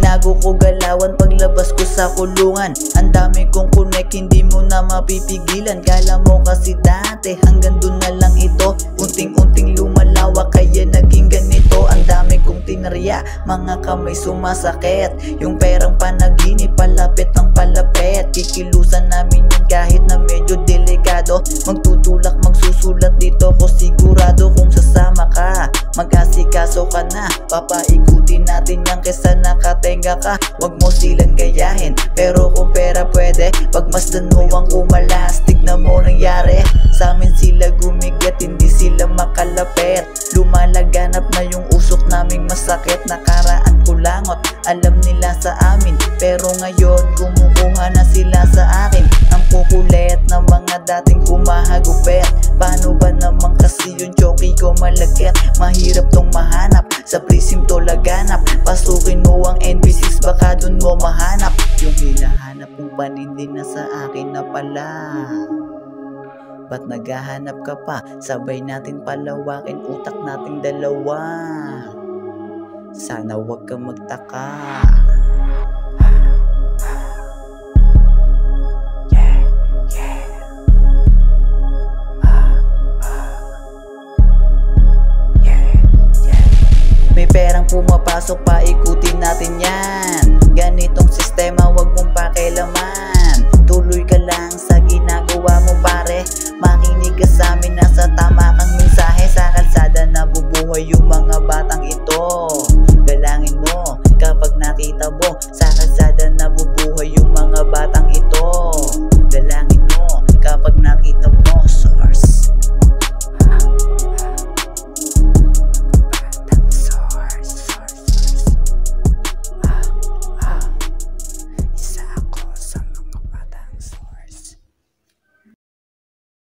Tinago ko galawan paglabas ko sa kulungan. Ang dami kong connect, hindi mo na mapipigilan. Kala mo kasi dati hanggang dun na lang ito. Unting-unting lumalawak kaya naging ganito. Ang dami kong tinarya, mga kamay sumasakit. Yung perang panaginip, palapit ang palapit. Kikilusan namin yun kahit na medyo delikado. Magtutulak, magsusulat dito ko sigurado. Kung sasama ka, mag-asikaso ka na. Papaikutin natin yan kesa nakatenga ka. Wag mo silang gayahin, pero kung pera pwede, pagmasdan mo ang kumalas. Tignan mo nangyari, sa amin sila gumigat, hindi sila makalapit. Lumalaganap na yung usok naming masakit. Nakaraan ko langot, alam nila sa amin, pero ngayon kumukuha na sila sa akin. Ang kukulit na mga dating kumahagupit. Paano ba naman kasi yung choki ko malagkit? Mahirap tong mahanap, sa prism to laganap. Pasukin mo ang NB6, baka dun mo mahanap. Yung hinahanap kong panindi na sa akin na pala. Ba't naghahanap ka pa? Sabay natin palawakin utak nating dalawa. Sana wag kang magtaka. May perang pumapasok, paikutin natin yan.